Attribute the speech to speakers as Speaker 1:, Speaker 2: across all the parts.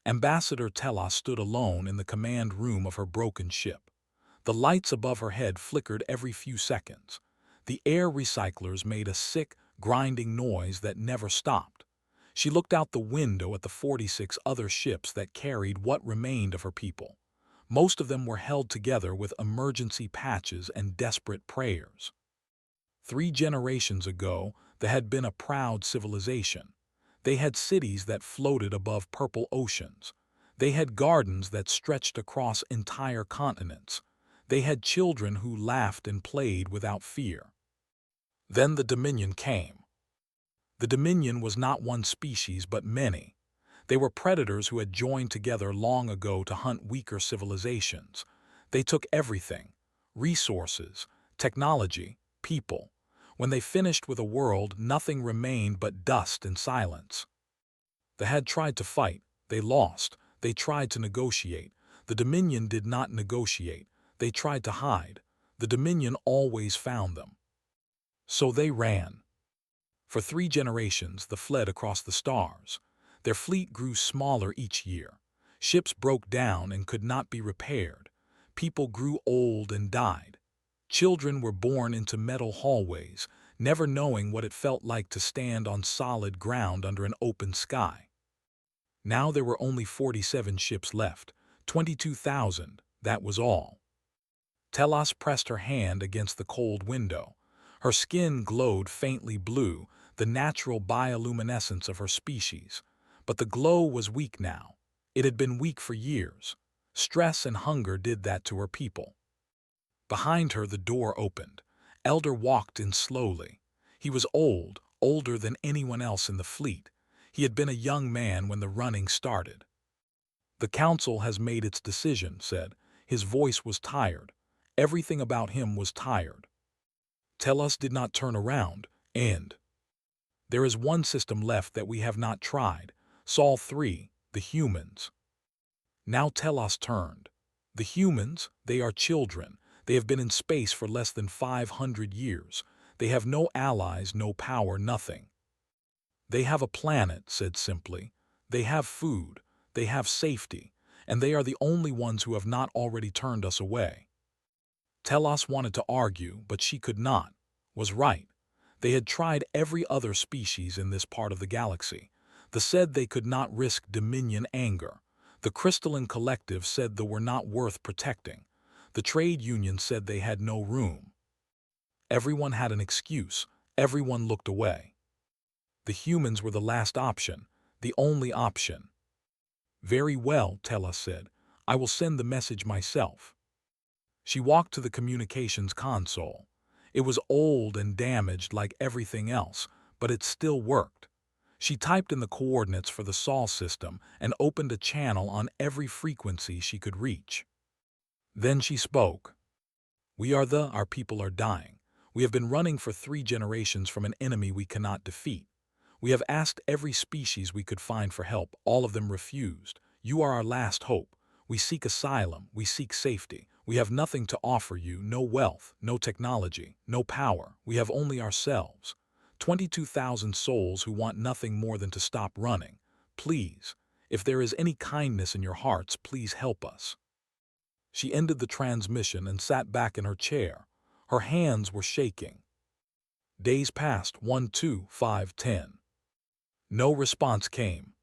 Speaker 1: Ambassador Telos stood alone in the command room of her broken ship. The lights above her head flickered every few seconds. The air recyclers made a sick, grinding noise that never stopped. She looked out the window at the 46 other ships that carried what remained of her people. Most of them were held together with emergency patches and desperate prayers. 3 generations ago, there had been a proud civilization. They had cities that floated above purple oceans. They had gardens that stretched across entire continents. They had children who laughed and played without fear. Then the Dominion came. The Dominion was not one species but many. They were predators who had joined together long ago to hunt weaker civilizations. They took everything: resources, technology, people. When they finished with a world, nothing remained but dust and silence. They had tried to fight. They lost. They tried to negotiate. The Dominion did not negotiate. They tried to hide. The Dominion always found them. So they ran. For 3 generations, they fled across the stars. Their fleet grew smaller each year. Ships broke down and could not be repaired. People grew old and died. Children were born into metal hallways, never knowing what it felt like to stand on solid ground under an open sky. Now there were only 47 ships left, 22,000, that was all. Telos pressed her hand against the cold window. Her skin glowed faintly blue, the natural bioluminescence of her species. But the glow was weak now. It had been weak for years. Stress and hunger did that to her people. Behind her, the door opened. Elder walked in slowly. He was old, older than anyone else in the fleet. He had been a young man when the running started. "The council has made its decision," said. His voice was tired. Everything about him was tired. Telos did not turn around, and there is one system left that we have not tried. Sol 3, the humans. Now Telos turned. The humans, they are children. They have been in space for less than 500 years. They have no allies, no power, nothing. They have a planet, said simply. They have food. They have safety. And they are the only ones who have not already turned us away. Telos wanted to argue, but she could not. Was right. They had tried every other species in this part of the galaxy. They said they could not risk Dominion anger. The Crystalline Collective said they were not worth protecting. The trade union said they had no room. Everyone had an excuse. Everyone looked away. The humans were the last option, the only option. "Very well," Telos said. "I will send the message myself." She walked to the communications console. It was old and damaged like everything else, but it still worked. She typed in the coordinates for the Sol system and opened a channel on every frequency she could reach. Then she spoke. Our people are dying. We have been running for 3 generations from an enemy we cannot defeat. We have asked every species we could find for help. All of them refused. You are our last hope. We seek asylum. We seek safety. We have nothing to offer you, no wealth, no technology, no power. We have only ourselves. 22,000 souls who want nothing more than to stop running. Please, if there is any kindness in your hearts, please help us." She ended the transmission and sat back in her chair. Her hands were shaking. Days passed, 1, 2, 5, 10. No response came.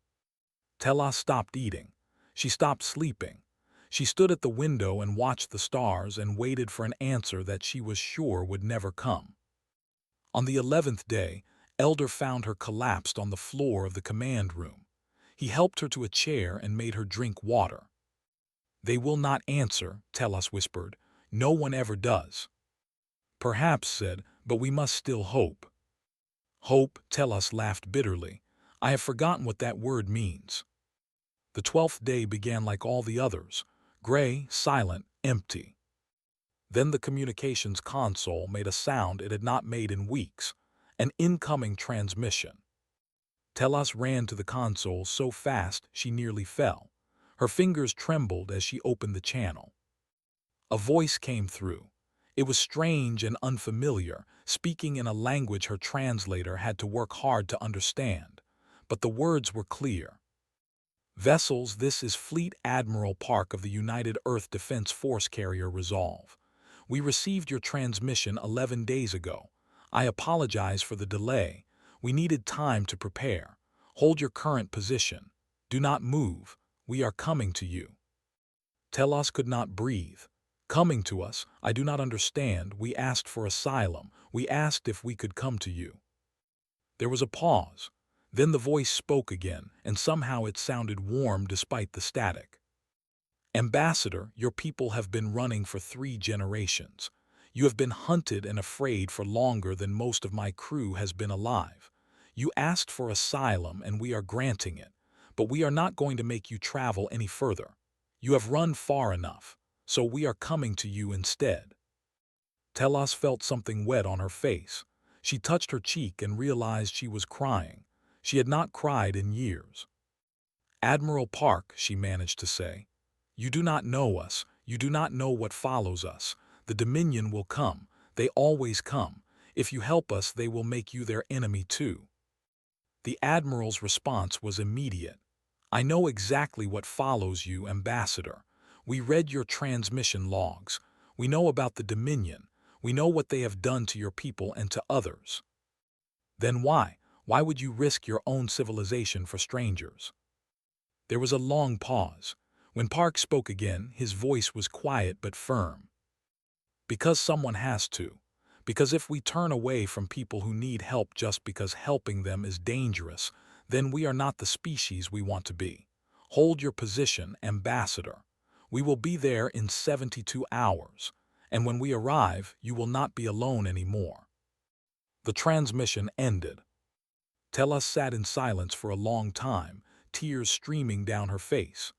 Speaker 1: Telos stopped eating. She stopped sleeping. She stood at the window and watched the stars and waited for an answer that she was sure would never come. On the 11th day, Elder found her collapsed on the floor of the command room. He helped her to a chair and made her drink water. "They will not answer," Telos whispered. "No one ever does." "Perhaps," said, "but we must still hope." "Hope," Telos laughed bitterly. "I have forgotten what that word means." The 12th day began like all the others, gray, silent, empty. Then the communications console made a sound it had not made in weeks, an incoming transmission. Telos ran to the console so fast she nearly fell. Her fingers trembled as she opened the channel. A voice came through. It was strange and unfamiliar, speaking in a language her translator had to work hard to understand. But the words were clear. Vessels, this is Fleet Admiral Park of the United Earth Defense Force Carrier Resolve. We received your transmission 11 days ago. I apologize for the delay. We needed time to prepare. Hold your current position. Do not move. We are coming to you. Telos could not breathe. Coming to us, I do not understand. We asked for asylum. We asked if we could come to you. There was a pause. Then the voice spoke again, and somehow it sounded warm despite the static. Ambassador, your people have been running for 3 generations. You have been hunted and afraid for longer than most of my crew has been alive. You asked for asylum and we are granting it, but we are not going to make you travel any further. You have run far enough, so we are coming to you instead. Telos felt something wet on her face. She touched her cheek and realized she was crying. She had not cried in years. Admiral Park, she managed to say, you do not know us. You do not know what follows us. The Dominion will come. They always come. If you help us, they will make you their enemy too. The Admiral's response was immediate. I know exactly what follows you, Ambassador. We read your transmission logs. We know about the Dominion. We know what they have done to your people and to others. Then why? Why would you risk your own civilization for strangers? There was a long pause. When Park spoke again, his voice was quiet but firm. Because someone has to. Because if we turn away from people who need help just because helping them is dangerous, then we are not the species we want to be. Hold your position, Ambassador. We will be there in 72 hours, and when we arrive, you will not be alone anymore. The transmission ended. Telos sat in silence for a long time, tears streaming down her face.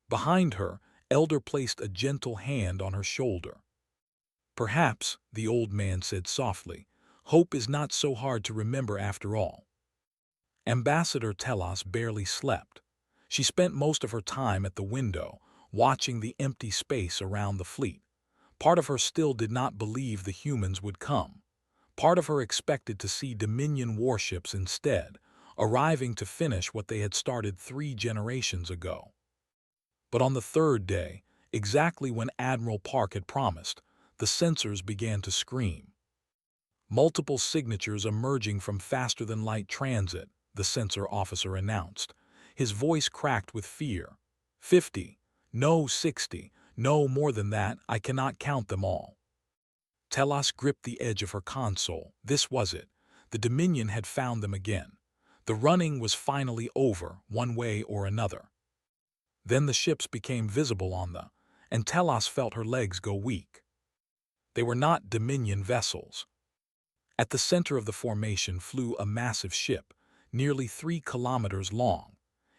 Speaker 1: Behind her, Elder placed a gentle hand on her shoulder. Perhaps, the old man said softly, hope is not so hard to remember after all. Ambassador Telos barely slept. She spent most of her time at the window, watching the empty space around the fleet. Part of her still did not believe the humans would come. Part of her expected to see Dominion warships instead, arriving to finish what they had started 3 generations ago. But on the 3rd day, exactly when Admiral Park had promised, the sensors began to scream. Multiple signatures emerging from faster-than-light transit, the sensor officer announced. His voice cracked with fear. 50, no 60, no more than that, I cannot count them all. Telos gripped the edge of her console. This was it. The Dominion had found them again. The running was finally over, one way or another. Then the ships became visible on the, and Telos felt her legs go weak. They were not Dominion vessels. At the center of the formation flew a massive ship, nearly 3 kilometers long.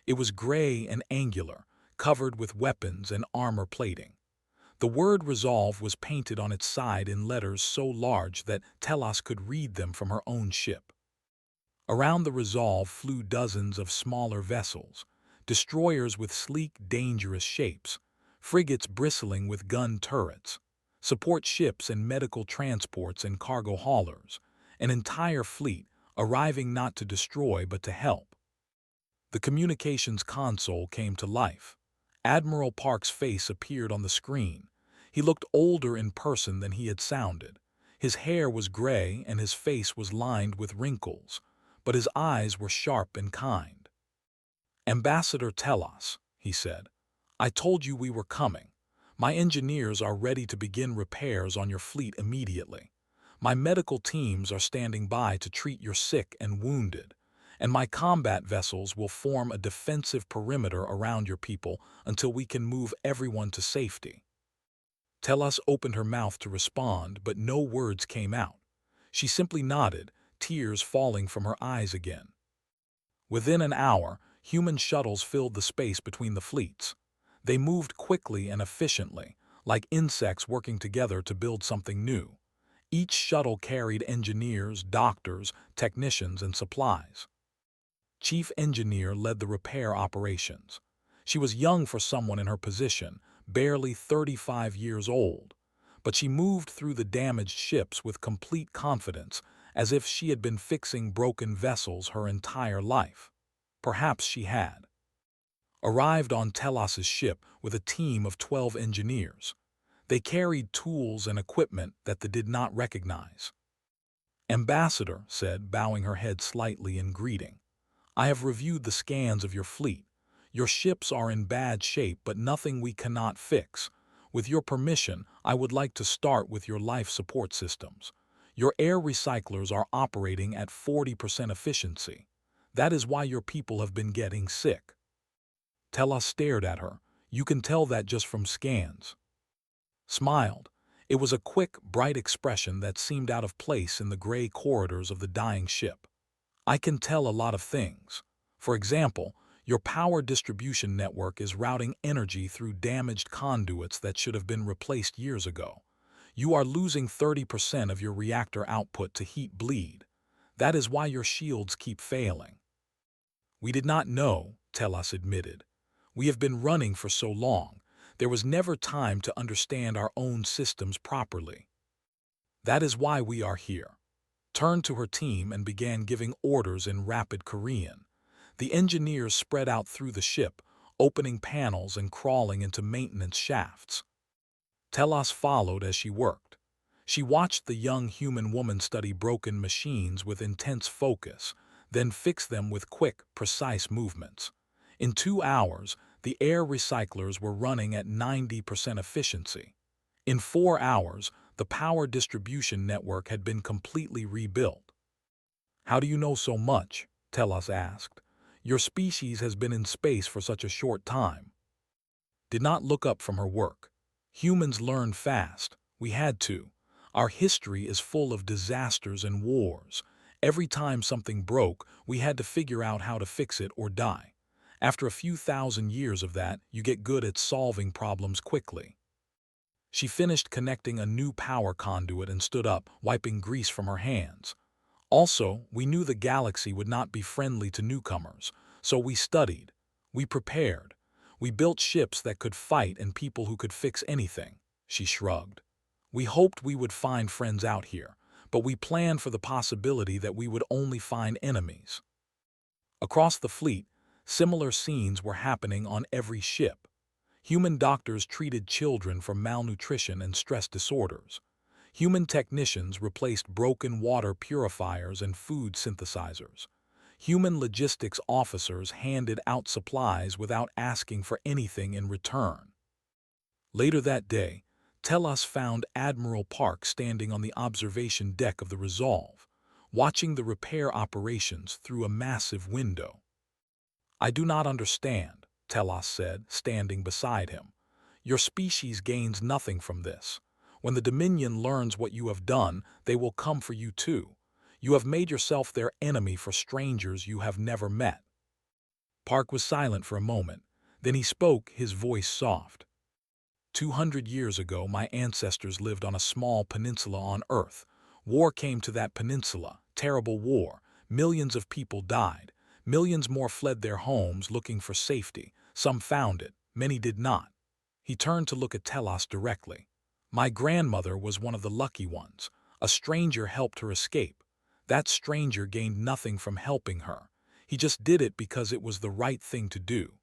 Speaker 1: It was gray and angular, covered with weapons and armor plating. The word Resolve was painted on its side in letters so large that Telos could read them from her own ship. Around the Resolve flew dozens of smaller vessels, destroyers with sleek, dangerous shapes, frigates bristling with gun turrets, support ships and medical transports and cargo haulers, an entire fleet arriving not to destroy but to help. The communications console came to life. Admiral Park's face appeared on the screen. He looked older in person than he had sounded. His hair was gray and his face was lined with wrinkles, but his eyes were sharp and kind. Ambassador Telos, he said, I told you we were coming. My engineers are ready to begin repairs on your fleet immediately. My medical teams are standing by to treat your sick and wounded, and my combat vessels will form a defensive perimeter around your people until we can move everyone to safety. Telos opened her mouth to respond, but no words came out. She simply nodded, tears falling from her eyes again. Within an hour, human shuttles filled the space between the fleets. They moved quickly and efficiently, like insects working together to build something new. Each shuttle carried engineers, doctors, technicians, and supplies. Chief Engineer led the repair operations. She was young for someone in her position, barely 35 years old, but she moved through the damaged ships with complete confidence, as if she had been fixing broken vessels her entire life. Perhaps she had. arrived on Telos's ship with a team of 12 engineers. They carried tools and equipment that they did not recognize. "Ambassador," said, bowing her head slightly in greeting, "I have reviewed the scans of your fleet. Your ships are in bad shape, but nothing we cannot fix. With your permission, I would like to start with your life support systems. Your air recyclers are operating at 40% efficiency. That is why your people have been getting sick." Telos stared at her. "You can tell that just from scans." Smiled. It was a quick, bright expression that seemed out of place in the gray corridors of the dying ship. "I can tell a lot of things. For example, your power distribution network is routing energy through damaged conduits that should have been replaced years ago. You are losing 30% of your reactor output to heat bleed. That is why your shields keep failing." "We did not know," Telos admitted. "We have been running for so long. There was never time to understand our own systems properly. That is why we are here." Turned to her team and began giving orders in rapid Korean. The engineers spread out through the ship, opening panels and crawling into maintenance shafts. Telos followed as she worked. She watched the young human woman study broken machines with intense focus, then fix them with quick, precise movements. In 2 hours, the air recyclers were running at 90% efficiency. In 4 hours, the power distribution network had been completely rebuilt. "How do you know so much?" Telos asked. "Your species has been in space for such a short time." Did not look up from her work. "Humans learn fast. We had to. Our history is full of disasters and wars. Every time something broke, we had to figure out how to fix it or die. After a few thousand years of that, you get good at solving problems quickly." She finished connecting a new power conduit and stood up, wiping grease from her hands. "Also, we knew the galaxy would not be friendly to newcomers, so we studied. We prepared. We built ships that could fight and people who could fix anything." She shrugged. "We hoped we would find friends out here, but we planned for the possibility that we would only find enemies." Across the fleet, similar scenes were happening on every ship. Human doctors treated children for malnutrition and stress disorders. Human technicians replaced broken water purifiers and food synthesizers. Human logistics officers handed out supplies without asking for anything in return. Later that day, Telos found Admiral Park standing on the observation deck of the Resolve, watching the repair operations through a massive window. "I do not understand," Telos said, standing beside him. "Your species gains nothing from this. When the Dominion learns what you have done, they will come for you too. You have made yourself their enemy for strangers you have never met." Park was silent for a moment. Then he spoke, his voice soft. 200 years ago, my ancestors lived on a small peninsula on Earth. War came to that peninsula, terrible war. Millions of people died. Millions more fled their homes looking for safety. Some found it, many did not." He turned to look at Telos directly. "My grandmother was one of the lucky ones. A stranger helped her escape. That stranger gained nothing from helping her. He just did it because it was the right thing to do."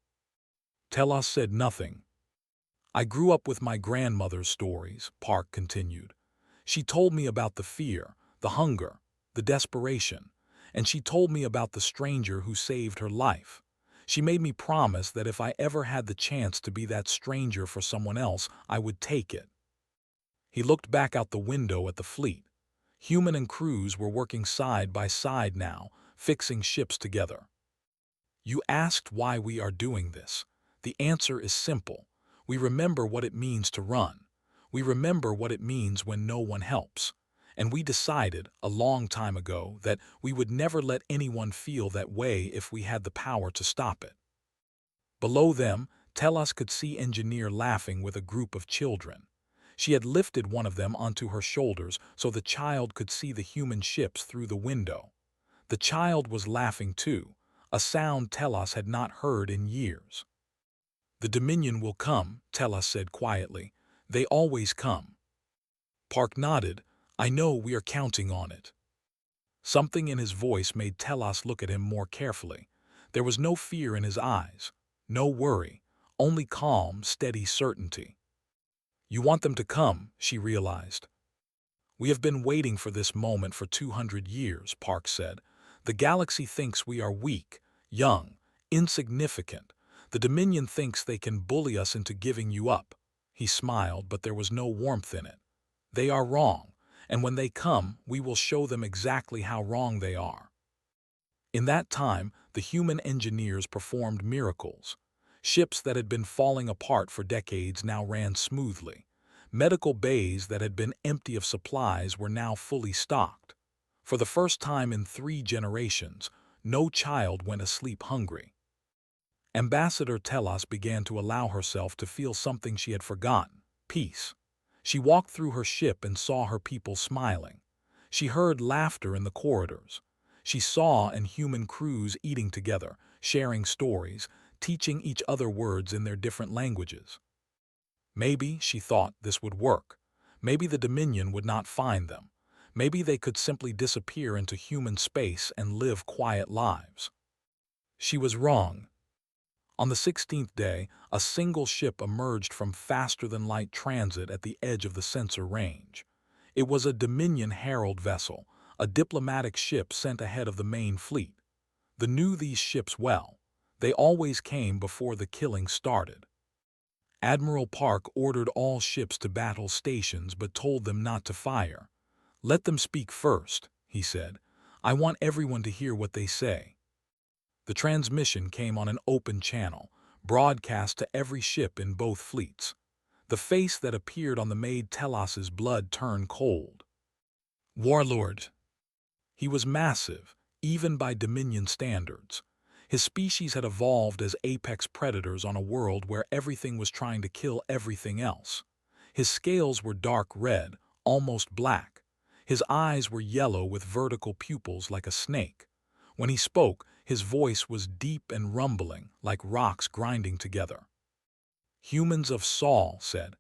Speaker 1: Telos said nothing. "I grew up with my grandmother's stories," Park continued. "She told me about the fear, the hunger, the desperation, and she told me about the stranger who saved her life. She made me promise that if I ever had the chance to be that stranger for someone else, I would take it." He looked back out the window at the fleet. Human and crews were working side by side now, fixing ships together. "You asked why we are doing this. The answer is simple. We remember what it means to run. We remember what it means when no one helps. And we decided, a long time ago, that we would never let anyone feel that way if we had the power to stop it." Below them, Telos could see Engineer laughing with a group of children. She had lifted one of them onto her shoulders so the child could see the human ships through the window. The child was laughing too, a sound Telos had not heard in years. "The Dominion will come," Telos said quietly. "They always come." Park nodded. "I know, we are counting on it." Something in his voice made Telos look at him more carefully. There was no fear in his eyes. No worry, only calm, steady certainty. You want them to come, she realized. We have been waiting for this moment for 200 years, Park said. The galaxy thinks we are weak, young, insignificant. The Dominion thinks they can bully us into giving you up. He smiled, but there was no warmth in it. They are wrong, and when they come, we will show them exactly how wrong they are. In that time, the human engineers performed miracles. Ships that had been falling apart for decades now ran smoothly. Medical bays that had been empty of supplies were now fully stocked. For the first time in 3 generations, no child went asleep hungry. Ambassador Telos began to allow herself to feel something she had forgotten: peace. She walked through her ship and saw her people smiling. She heard laughter in the corridors. She saw human crews eating together, sharing stories, teaching each other words in their different languages. Maybe, she thought, this would work. Maybe the Dominion would not find them. Maybe they could simply disappear into human space and live quiet lives. She was wrong. On the 16th day, a single ship emerged from faster-than-light transit at the edge of the sensor range. It was a Dominion Herald vessel, a diplomatic ship sent ahead of the main fleet. They knew these ships well. They always came before the killing started. Admiral Park ordered all ships to battle stations but told them not to fire. "Let them speak first," he said. "I want everyone to hear what they say." The transmission came on an open channel, broadcast to every ship in both fleets. The face that appeared on the made Telos's blood turned cold. Warlord. He was massive, even by Dominion standards. His species had evolved as apex predators on a world where everything was trying to kill everything else. His scales were dark red, almost black. His eyes were yellow with vertical pupils like a snake. When he spoke, his voice was deep and rumbling, like rocks grinding together. "Humans of Sol said,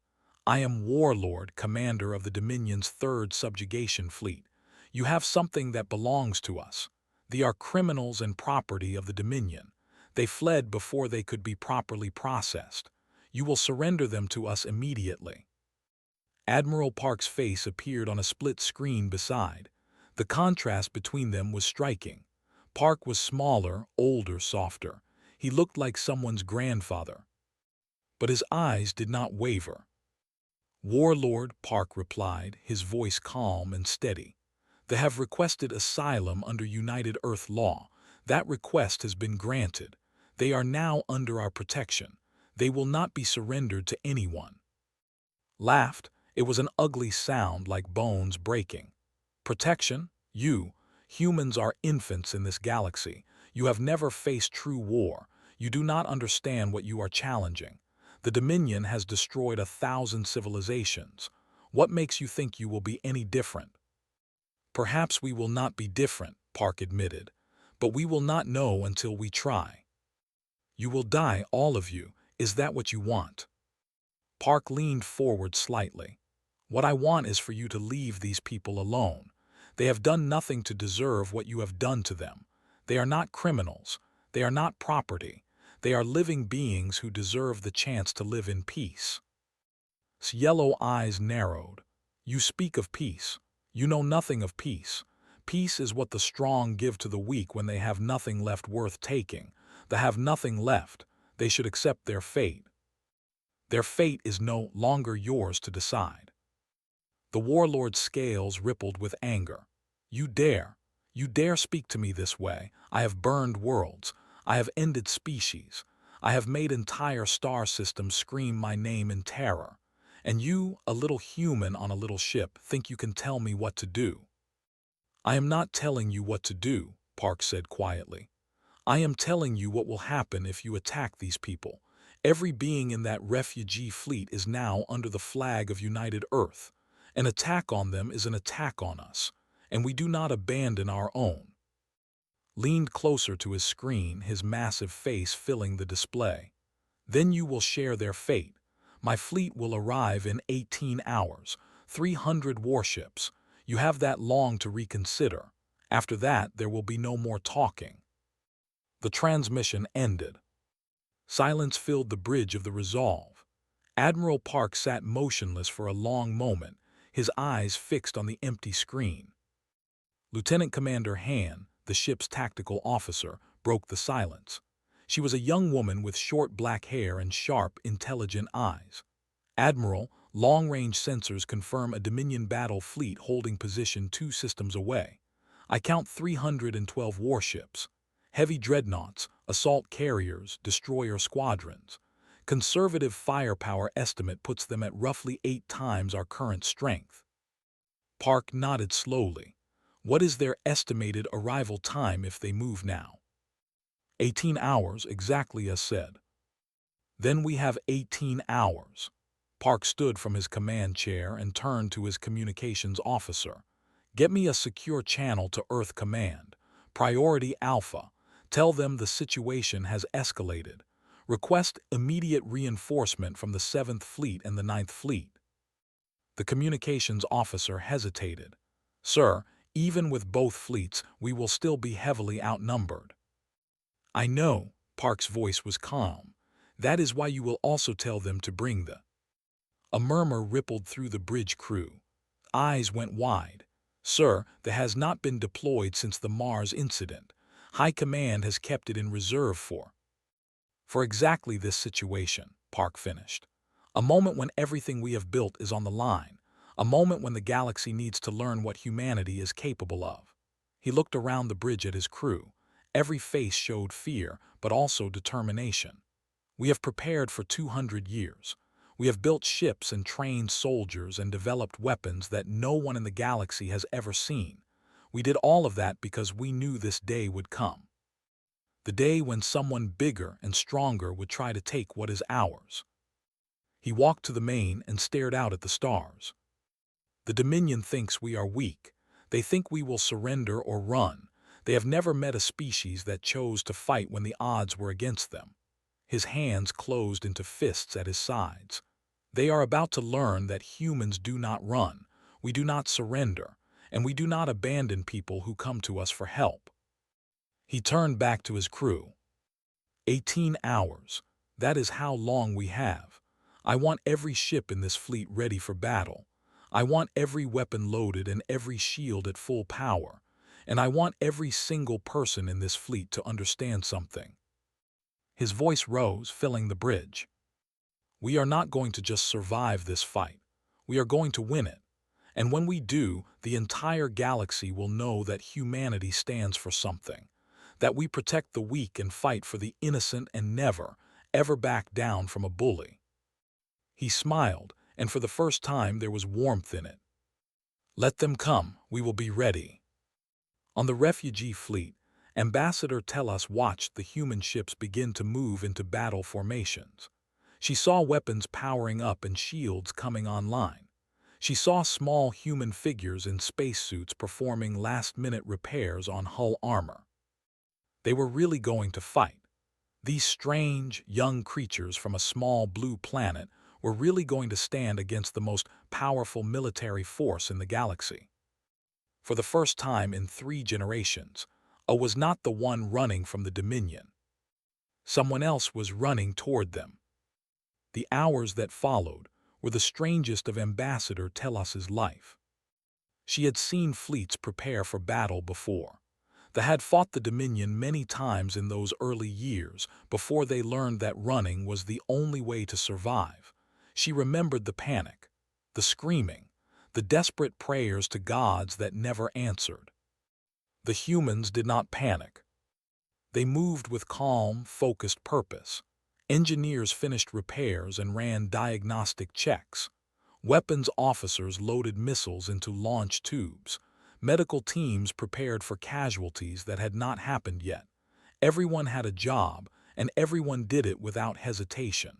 Speaker 1: I am Warlord, commander of the Dominion's 3rd Subjugation Fleet. You have something that belongs to us. They are criminals and property of the Dominion. They fled before they could be properly processed. You will surrender them to us immediately." Admiral Park's face appeared on a split screen beside. The contrast between them was striking. Park was smaller, older, softer. He looked like someone's grandfather. But his eyes did not waver. "Warlord," Park replied, his voice calm and steady. "They have requested asylum under United Earth law. That request has been granted. They are now under our protection. They will not be surrendered to anyone." Laughed. It was an ugly sound like bones breaking. "Protection? You? Humans are infants in this galaxy. You have never faced true war. You do not understand what you are challenging. The Dominion has destroyed 1,000 civilizations. What makes you think you will be any different?" "Perhaps we will not be different," Park admitted, "but we will not know until we try." "You will die, all of you. Is that what you want?" Park leaned forward slightly. "What I want is for you to leave these people alone. They have done nothing to deserve what you have done to them. They are not criminals. They are not property. They are living beings who deserve the chance to live in peace." His yellow eyes narrowed. "You speak of peace. You know nothing of peace. Peace is what the strong give to the weak when they have nothing left worth taking. They have nothing left. They should accept their fate. Their fate is no longer yours to decide." The warlord's scales rippled with anger. You dare speak to me this way. I have burned worlds. I have ended species. I have made entire star systems scream my name in terror. And you, a little human on a little ship, think you can tell me what to do." "I am not telling you what to do," Park said quietly. "I am telling you what will happen if you attack these people. Every being in that refugee fleet is now under the flag of United Earth. An attack on them is an attack on us, and we do not abandon our own." Leaned closer to his screen, his massive face filling the display. "Then you will share their fate. My fleet will arrive in 18 hours, 300 warships. You have that long to reconsider. After that, there will be no more talking." The transmission ended. Silence filled the bridge of the Resolve. Admiral Park sat motionless for a long moment, his eyes fixed on the empty screen. Lieutenant Commander Han, the ship's tactical officer, broke the silence. She was a young woman with short black hair and sharp, intelligent eyes. Admiral, long-range sensors confirm a Dominion battle fleet holding position 2 systems away. I count 312 warships, heavy dreadnoughts, assault carriers, destroyer squadrons. Conservative firepower estimate puts them at roughly 8 times our current strength. Park nodded slowly. What is their estimated arrival time if they move now? 18 hours, exactly as said. Then we have 18 hours. Park stood from his command chair and turned to his communications officer. Get me a secure channel to Earth Command. Priority Alpha. Tell them the situation has escalated. Request immediate reinforcement from the 7th Fleet and the 9th Fleet. The communications officer hesitated. Sir, even with both fleets, we will still be heavily outnumbered. I know, Park's voice was calm. That is why you will also tell them to bring the... A murmur rippled through the bridge crew. Eyes went wide. Sir, that has not been deployed since the Mars incident. High Command has kept it in reserve for exactly this situation, Park finished. A moment when everything we have built is on the line. A moment when the galaxy needs to learn what humanity is capable of. He looked around the bridge at his crew. Every face showed fear, but also determination. We have prepared for 200 years. We have built ships and trained soldiers and developed weapons that no one in the galaxy has ever seen. We did all of that because we knew this day would come. The day when someone bigger and stronger would try to take what is ours. He walked to the main and stared out at the stars. The Dominion thinks we are weak. They think we will surrender or run. They have never met a species that chose to fight when the odds were against them. His hands closed into fists at his sides. They are about to learn that humans do not run, we do not surrender, and we do not abandon people who come to us for help. He turned back to his crew. 18 hours. That is how long we have. I want every ship in this fleet ready for battle. I want every weapon loaded and every shield at full power. And I want every single person in this fleet to understand something. His voice rose, filling the bridge. We are not going to just survive this fight. We are going to win it. And when we do, the entire galaxy will know that humanity stands for something. That we protect the weak and fight for the innocent and never, ever back down from a bully. He smiled, and for the first time there was warmth in it. Let them come, we will be ready. On the refugee fleet, Ambassador Tellus watched the human ships begin to move into battle formations. She saw weapons powering up and shields coming online. She saw small human figures in spacesuits performing last-minute repairs on hull armor. They were really going to fight. These strange, young creatures from a small blue planet were really going to stand against the most powerful military force in the galaxy. For the first time in 3 generations, A was not the one running from the Dominion. Someone else was running toward them. The hours that followed were the strangest of Ambassador Tellus's life. She had seen fleets prepare for battle before. They had fought the Dominion many times in those early years before they learned that running was the only way to survive. She remembered the panic, the screaming, the desperate prayers to gods that never answered. The humans did not panic. They moved with calm, focused purpose. Engineers finished repairs and ran diagnostic checks. Weapons officers loaded missiles into launch tubes. Medical teams prepared for casualties that had not happened yet. Everyone had a job, and everyone did it without hesitation.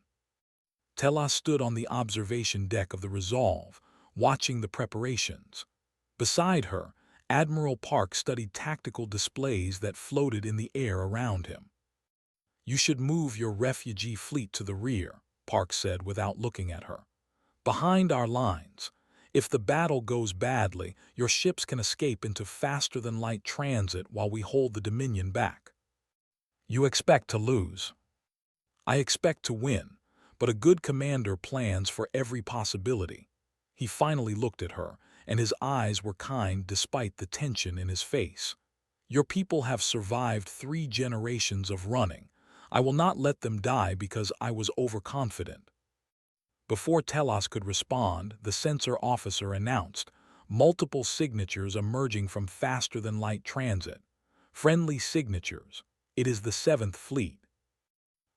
Speaker 1: Tellus stood on the observation deck of the Resolve, watching the preparations. Beside her, Admiral Park studied tactical displays that floated in the air around him. You should move your refugee fleet to the rear, Park said without looking at her. Behind our lines. If the battle goes badly, your ships can escape into faster-than-light transit while we hold the Dominion back. You expect to lose. I expect to win, but a good commander plans for every possibility. He finally looked at her, and his eyes were kind despite the tension in his face. Your people have survived 3 generations of running. I will not let them die because I was overconfident. Before Telos could respond, the censor officer announced, multiple signatures emerging from faster-than-light transit. Friendly signatures. It is the 7th Fleet.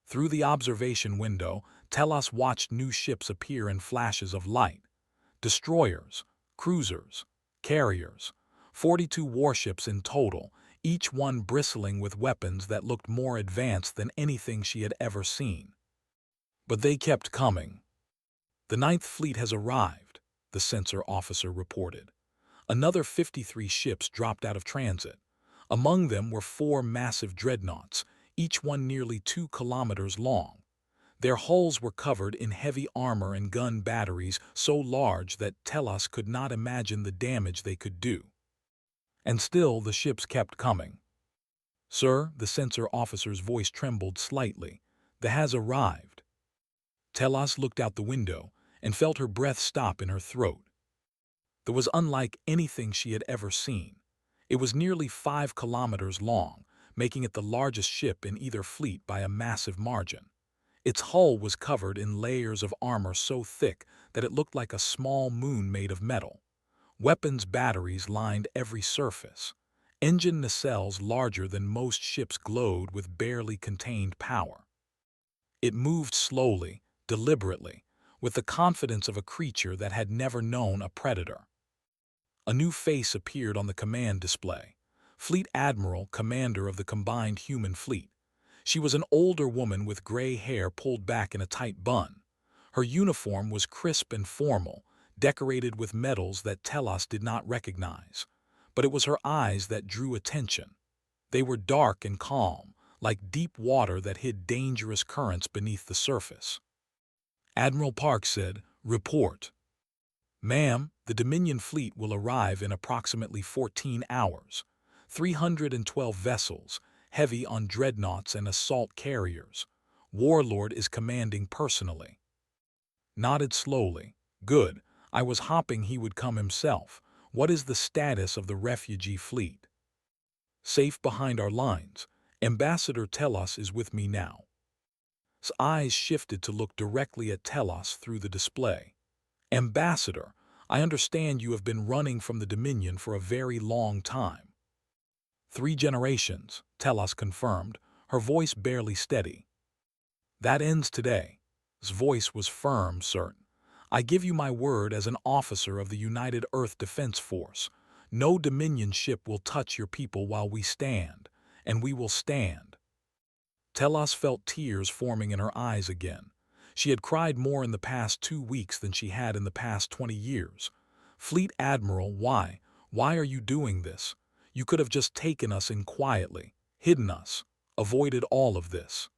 Speaker 1: Through the observation window, Telos watched new ships appear in flashes of light. Destroyers, cruisers, carriers, 42 warships in total, each one bristling with weapons that looked more advanced than anything she had ever seen. But they kept coming. The 9th Fleet has arrived, the censor officer reported. Another 53 ships dropped out of transit. Among them were 4 massive dreadnoughts, each one nearly 2 kilometers long. Their hulls were covered in heavy armor and gun batteries so large that Telos could not imagine the damage they could do. And still the ships kept coming. Sir, the censor officer's voice trembled slightly. The has arrived. Telos looked out the window and felt her breath stop in her throat. It was unlike anything she had ever seen. It was nearly 5 kilometers long, making it the largest ship in either fleet by a massive margin. Its hull was covered in layers of armor so thick that it looked like a small moon made of metal. Weapons batteries lined every surface. Engine nacelles larger than most ships glowed with barely contained power. It moved slowly, deliberately, with the confidence of a creature that had never known a predator. A new face appeared on the command display. Fleet Admiral, commander of the combined human fleet. She was an older woman with gray hair pulled back in a tight bun. Her uniform was crisp and formal, decorated with medals that Telos did not recognize. But it was her eyes that drew attention. They were dark and calm, like deep water that hid dangerous currents beneath the surface. Admiral Park said, "Report." "Ma'am, the Dominion fleet will arrive in approximately 14 hours. 312 vessels, heavy on dreadnoughts and assault carriers. Warlord is commanding personally." Nodded slowly. "Good. I was hoping he would come himself. What is the status of the refugee fleet?" "Safe behind our lines. Ambassador Telos is with me now." His eyes shifted to look directly at Telos through the display. "Ambassador, I understand you have been running from the Dominion for a very long time." 3 generations, Telos confirmed, her voice barely steady. "That ends today." His voice was firm, certain. "I give you my word as an officer of the United Earth Defense Force. No Dominion ship will touch your people while we stand, and we will stand." Telos felt tears forming in her eyes again. She had cried more in the past 2 weeks than she had in the past 20 years. "Fleet Admiral, why? Why are you doing this? You could have just taken us in quietly, hidden us, avoided all of this."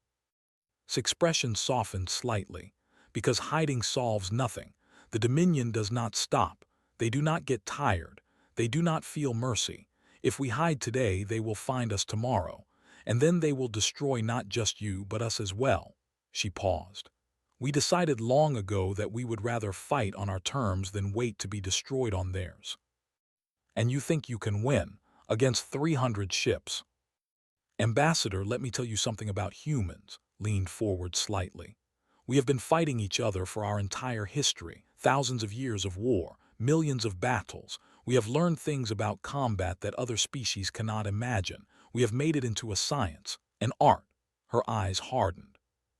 Speaker 1: His expression softened slightly. "Because hiding solves nothing. The Dominion does not stop. They do not get tired. They do not feel mercy. If we hide today, they will find us tomorrow. And then they will destroy not just you, but us as well." She paused. "We decided long ago that we would rather fight on our terms than wait to be destroyed on theirs." "And you think you can win against 300 ships?" "Ambassador, let me tell you something about humans," leaned forward slightly. "We have been fighting each other for our entire history, thousands of years of war, millions of battles. We have learned things about combat that other species cannot imagine. We have made it into a science, an art." Her eyes hardened.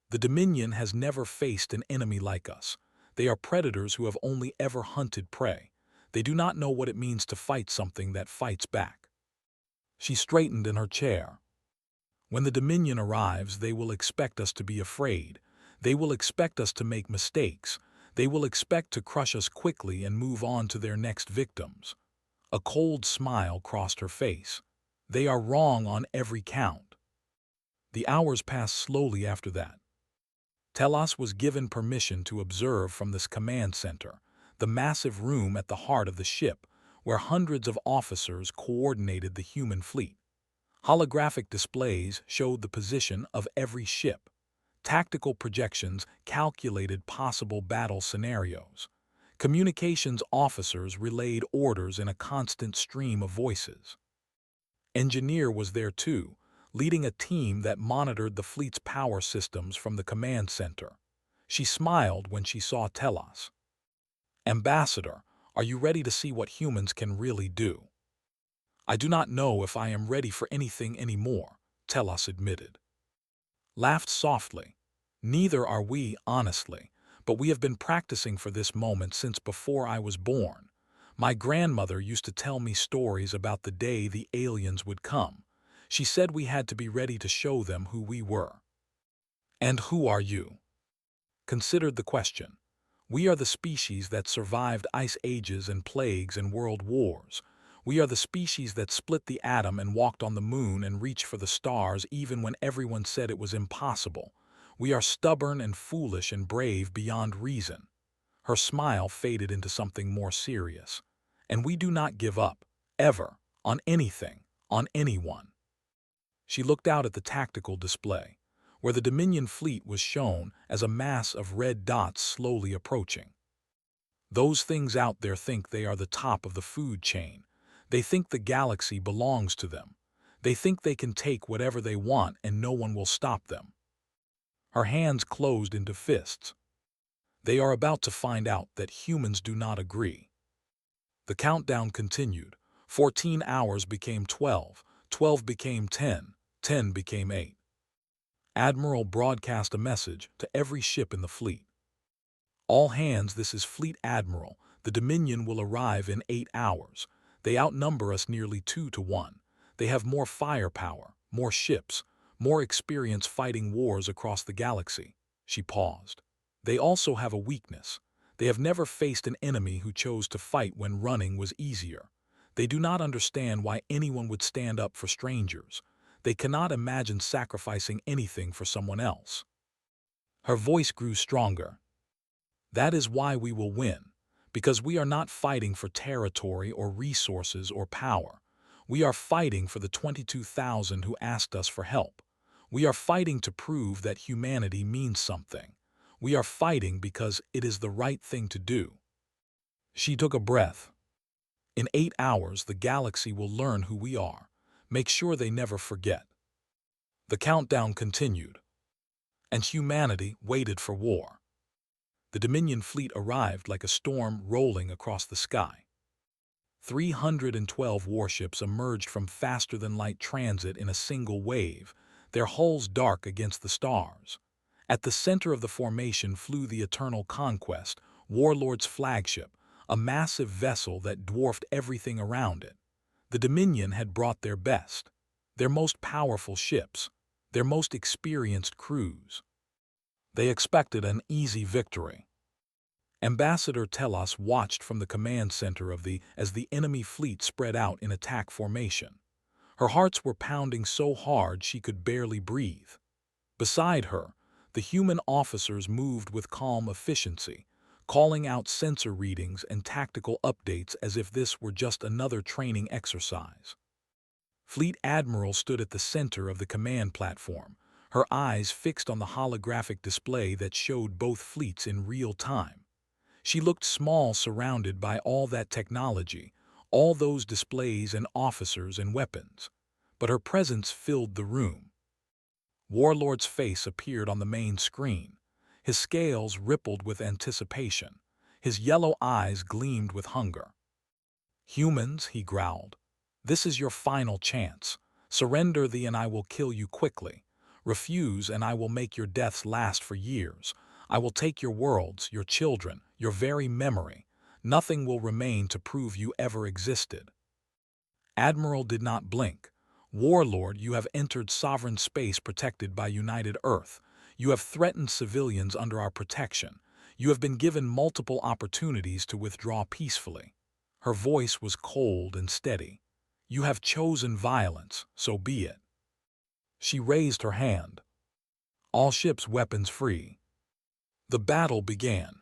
Speaker 1: "The Dominion has never faced an enemy like us. They are predators who have only ever hunted prey. They do not know what it means to fight something that fights back." She straightened in her chair. "When the Dominion arrives, they will expect us to be afraid. They will expect us to make mistakes. They will expect to crush us quickly and move on to their next victims." A cold smile crossed her face. "They are wrong on every count." The hours passed slowly after that. Telos was given permission to observe from this command center, the massive room at the heart of the ship, where hundreds of officers coordinated the human fleet. Holographic displays showed the position of every ship. Tactical projections calculated possible battle scenarios. Communications officers relayed orders in a constant stream of voices. Engineer was there too, leading a team that monitored the fleet's power systems from the command center. She smiled when she saw Telos. Ambassador, are you ready to see what humans can really do? I do not know if I am ready for anything anymore, Telos admitted. Laughed softly. Neither are we, honestly, but we have been practicing for this moment since before I was born. My grandmother used to tell me stories about the day the aliens would come. She said we had to be ready to show them who we were. And who are you? Considered the question. We are the species that survived ice ages and plagues and world wars. We are the species that split the atom and walked on the moon and reached for the stars even when everyone said it was impossible. We are stubborn and foolish and brave beyond reason. Her smile faded into something more serious. And we do not give up, ever, on anything, on anyone. She looked out at the tactical display, where the Dominion fleet was shown as a mass of red dots slowly approaching. Those things out there think they are the top of the food chain. They think the galaxy belongs to them. They think they can take whatever they want and no one will stop them. Her hands closed into fists. They are about to find out that humans do not agree. The countdown continued. 14 hours became 12, 12 became 10, 10 became 8. Admiral broadcast a message to every ship in the fleet. All hands, this is Fleet Admiral. The Dominion will arrive in 8 hours. They outnumber us nearly 2-1. They have more firepower, more ships, more experience fighting wars across the galaxy. She paused. They also have a weakness. They have never faced an enemy who chose to fight when running was easier. They do not understand why anyone would stand up for strangers. They cannot imagine sacrificing anything for someone else. Her voice grew stronger. That is why we will win, because we are not fighting for territory or resources or power. We are fighting for the 22,000 who asked us for help. We are fighting to prove that humanity means something. We are fighting because it is the right thing to do. She took a breath. In 8 hours, the galaxy will learn who we are. Make sure they never forget. The countdown continued, and humanity waited for war. The Dominion fleet arrived like a storm rolling across the sky. 312 warships emerged from faster-than-light transit in a single wave, their hulls dark against the stars. At the center of the formation flew the Eternal Conquest, Warlord's flagship, a massive vessel that dwarfed everything around it. The Dominion had brought their best, their most powerful ships, their most experienced crews. They expected an easy victory. Ambassador Telos watched from the command center as the enemy fleet spread out in attack formation. Her hearts were pounding so hard she could barely breathe. Beside her, the human officers moved with calm efficiency, calling out sensor readings and tactical updates as if this were just another training exercise. Fleet Admiral stood at the center of the command platform, her eyes fixed on the holographic display that showed both fleets in real time. She looked small surrounded by all that technology, all those displays and officers and weapons. But her presence filled the room. Warlord's face appeared on the main screen. His scales rippled with anticipation. His yellow eyes gleamed with hunger. "Humans," he growled, "this is your final chance. Surrender thee and I will kill you quickly. Refuse and I will make your deaths last for years. I will take your worlds, your children, your very memory. Nothing will remain to prove you ever existed." Admiral did not blink. "Warlord, you have entered sovereign space protected by United Earth. You have threatened civilians under our protection. You have been given multiple opportunities to withdraw peacefully." Her voice was cold and steady. "You have chosen violence, so be it." She raised her hand. "All ships weapons free." The battle began.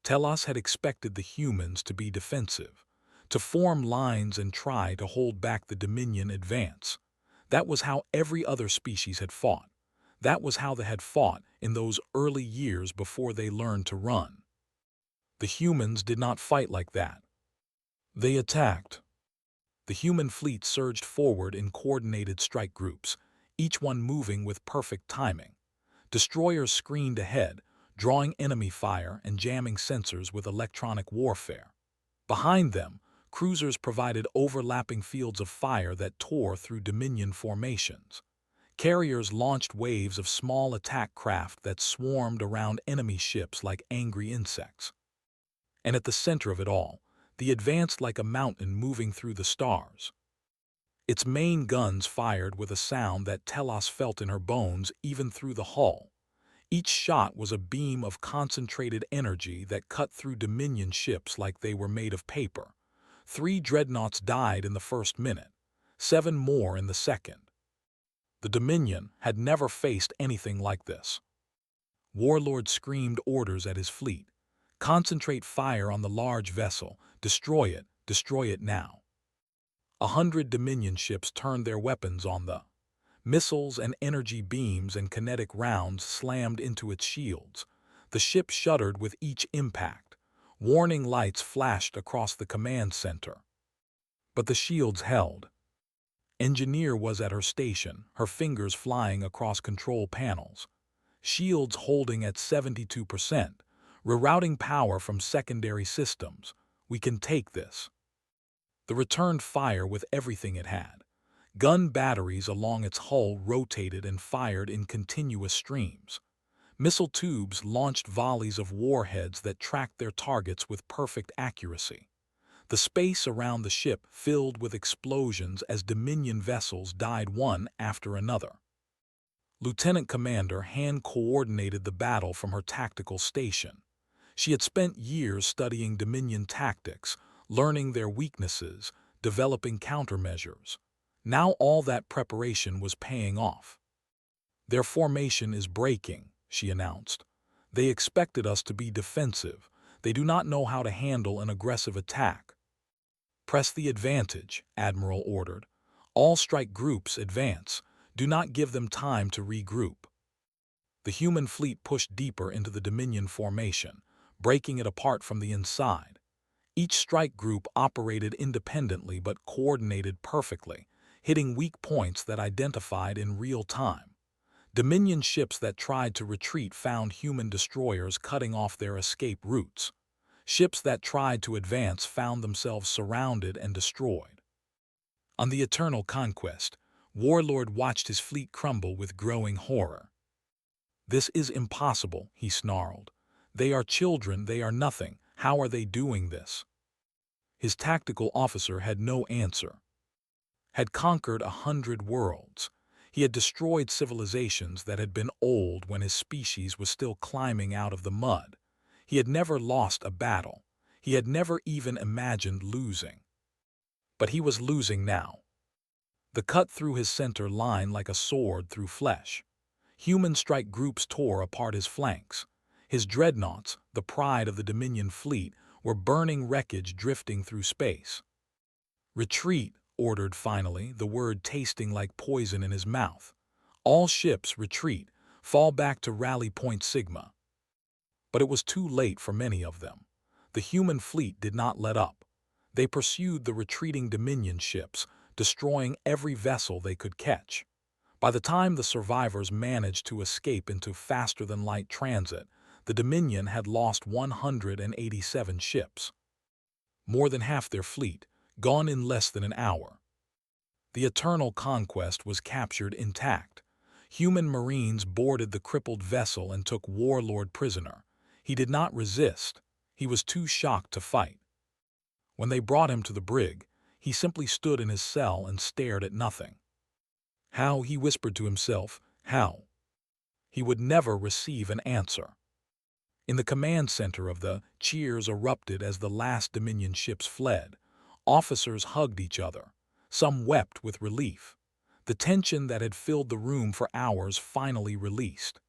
Speaker 1: Telos had expected the humans to be defensive, to form lines and try to hold back the Dominion advance. That was how every other species had fought. That was how they had fought in those early years before they learned to run. The humans did not fight like that. They attacked. The human fleet surged forward in coordinated strike groups, each one moving with perfect timing. Destroyers screened ahead, drawing enemy fire and jamming sensors with electronic warfare. Behind them, cruisers provided overlapping fields of fire that tore through Dominion formations. Carriers launched waves of small attack craft that swarmed around enemy ships like angry insects. And at the center of it all, the advanced like a mountain moving through the stars. Its main guns fired with a sound that Telos felt in her bones even through the hull. Each shot was a beam of concentrated energy that cut through Dominion ships like they were made of paper. 3 dreadnoughts died in the first minute, 7 more in the second. The Dominion had never faced anything like this. Warlord screamed orders at his fleet. Concentrate fire on the large vessel. Destroy it now. 100 Dominion ships turned their weapons on the missiles and energy beams and kinetic rounds slammed into its shields. The ship shuddered with each impact. Warning lights flashed across the command center. But the shields held. Engineer was at her station, her fingers flying across control panels. Shields holding at 72%, rerouting power from secondary systems. We can take this. The returned fire with everything it had. Gun batteries along its hull rotated and fired in continuous streams. Missile tubes launched volleys of warheads that tracked their targets with perfect accuracy. The space around the ship filled with explosions as Dominion vessels died one after another. Lieutenant Commander hand-coordinated the battle from her tactical station. She had spent years studying Dominion tactics, learning their weaknesses, developing countermeasures. Now all that preparation was paying off. Their formation is breaking, she announced. They expected us to be defensive. They do not know how to handle an aggressive attack. Press the advantage, Admiral ordered. All strike groups advance. Do not give them time to regroup. The human fleet pushed deeper into the Dominion formation, breaking it apart from the inside. Each strike group operated independently but coordinated perfectly, hitting weak points that identified in real time. Dominion ships that tried to retreat found human destroyers cutting off their escape routes. Ships that tried to advance found themselves surrounded and destroyed. On the Eternal Conquest, Warlord watched his fleet crumble with growing horror. "This is impossible," he snarled. "They are children, they are nothing. How are they doing this?" His tactical officer had no answer. Had conquered 100 worlds. He had destroyed civilizations that had been old when his species was still climbing out of the mud. He had never lost a battle. He had never even imagined losing. But he was losing now. The cut through his center line like a sword through flesh. Human strike groups tore apart his flanks. His dreadnoughts, the pride of the Dominion fleet, were burning wreckage drifting through space. "Retreat," ordered finally, the word tasting like poison in his mouth. "All ships retreat. Fall back to Rally Point Sigma." But it was too late for many of them. The human fleet did not let up. They pursued the retreating Dominion ships, destroying every vessel they could catch. By the time the survivors managed to escape into faster-than-light transit, the Dominion had lost 187 ships. More than half their fleet, gone in less than an hour. The Eternal Conquest was captured intact. Human Marines boarded the crippled vessel and took Warlord prisoner. He did not resist. He was too shocked to fight. When they brought him to the brig, he simply stood in his cell and stared at nothing. How, he whispered to himself, how? He would never receive an answer. In the command center of the cheers erupted as the last Dominion ships fled. Officers hugged each other. Some wept with relief. The tension that had filled the room for hours finally released.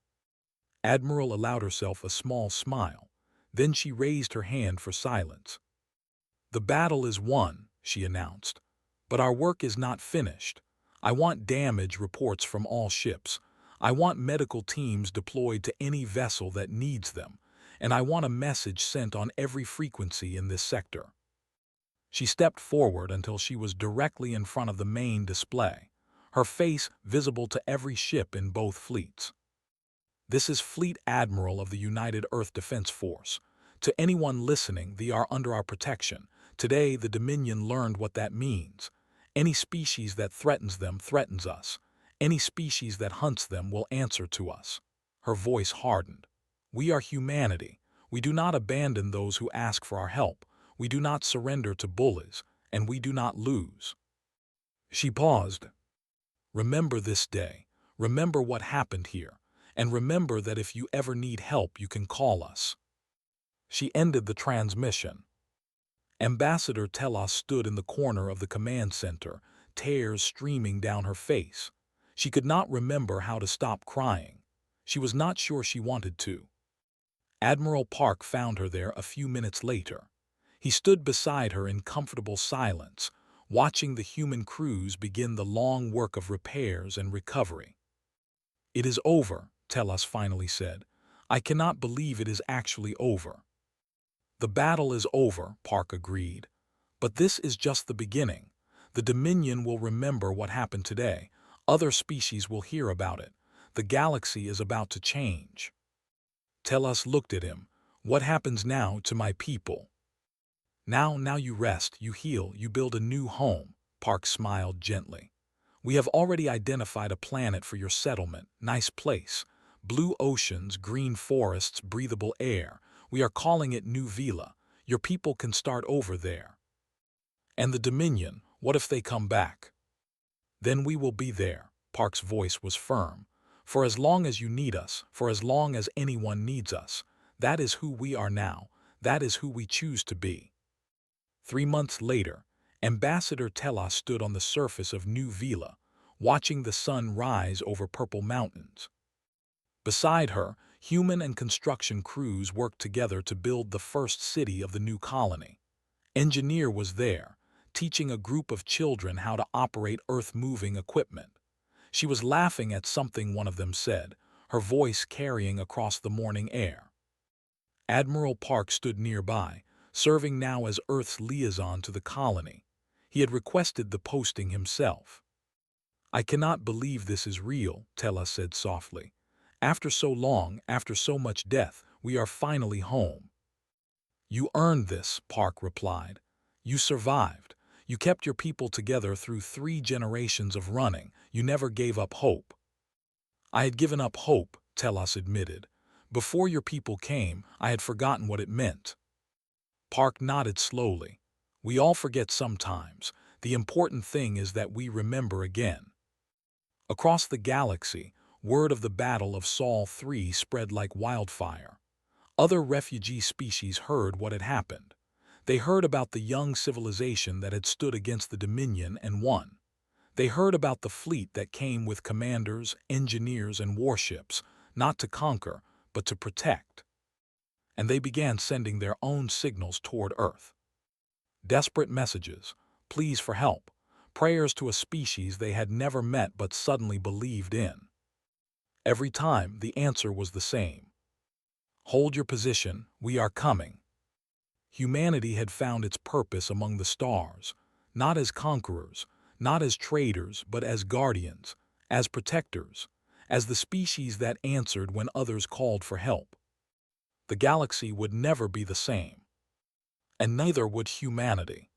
Speaker 1: Admiral allowed herself a small smile. Then she raised her hand for silence. "The battle is won," she announced. "But our work is not finished. I want damage reports from all ships. I want medical teams deployed to any vessel that needs them, and I want a message sent on every frequency in this sector." She stepped forward until she was directly in front of the main display, her face visible to every ship in both fleets. "This is Fleet Admiral of the United Earth Defense Force. To anyone listening, they are under our protection. Today, the Dominion learned what that means. Any species that threatens them threatens us. Any species that hunts them will answer to us." Her voice hardened. "We are humanity. We do not abandon those who ask for our help. We do not surrender to bullies, and we do not lose." She paused. "Remember this day. Remember what happened here. And remember that if you ever need help, you can call us." She ended the transmission. Ambassador Telos stood in the corner of the command center, tears streaming down her face. She could not remember how to stop crying. She was not sure she wanted to. Admiral Park found her there a few minutes later. He stood beside her in comfortable silence, watching the human crews begin the long work of repairs and recovery. "It is over," Telos finally said. "I cannot believe it is actually over." "The battle is over," Park agreed. "But this is just the beginning. The Dominion will remember what happened today. Other species will hear about it. The galaxy is about to change." Telos looked at him. "What happens now to my people?" Now you rest, you heal, you build a new home," Park smiled gently. "We have already identified a planet for your settlement. Nice place. Blue oceans, green forests, breathable air. We are calling it New Vila. Your people can start over there." "And the Dominion, what if they come back?" "Then we will be there." Park's voice was firm. "For as long as you need us, for as long as anyone needs us. That is who we are now. That is who we choose to be." 3 months later, Ambassador Telos stood on the surface of New Vila, watching the sun rise over purple mountains. Beside her, human and construction crews worked together to build the first city of the new colony. Engineer was there, teaching a group of children how to operate earth-moving equipment. She was laughing at something one of them said, her voice carrying across the morning air. Admiral Park stood nearby, serving now as Earth's liaison to the colony. He had requested the posting himself. "I cannot believe this is real," Telos said softly. "After so long, after so much death, we are finally home." "You earned this," Park replied. "You survived. You kept your people together through 3 generations of running. You never gave up hope." "I had given up hope," Telos admitted. "Before your people came, I had forgotten what it meant." Park nodded slowly. "We all forget sometimes. The important thing is that we remember again." Across the galaxy, word of the Battle of Sol 3 spread like wildfire. Other refugee species heard what had happened. They heard about the young civilization that had stood against the Dominion and won. They heard about the fleet that came with commanders, engineers, and warships, not to conquer, but to protect. And they began sending their own signals toward Earth. Desperate messages, pleas for help, prayers to a species they had never met but suddenly believed in. Every time, the answer was the same. "Hold your position, we are coming." Humanity had found its purpose among the stars, not as conquerors, not as traders, but as guardians, as protectors, as the species that answered when others called for help. The galaxy would never be the same. And neither would humanity.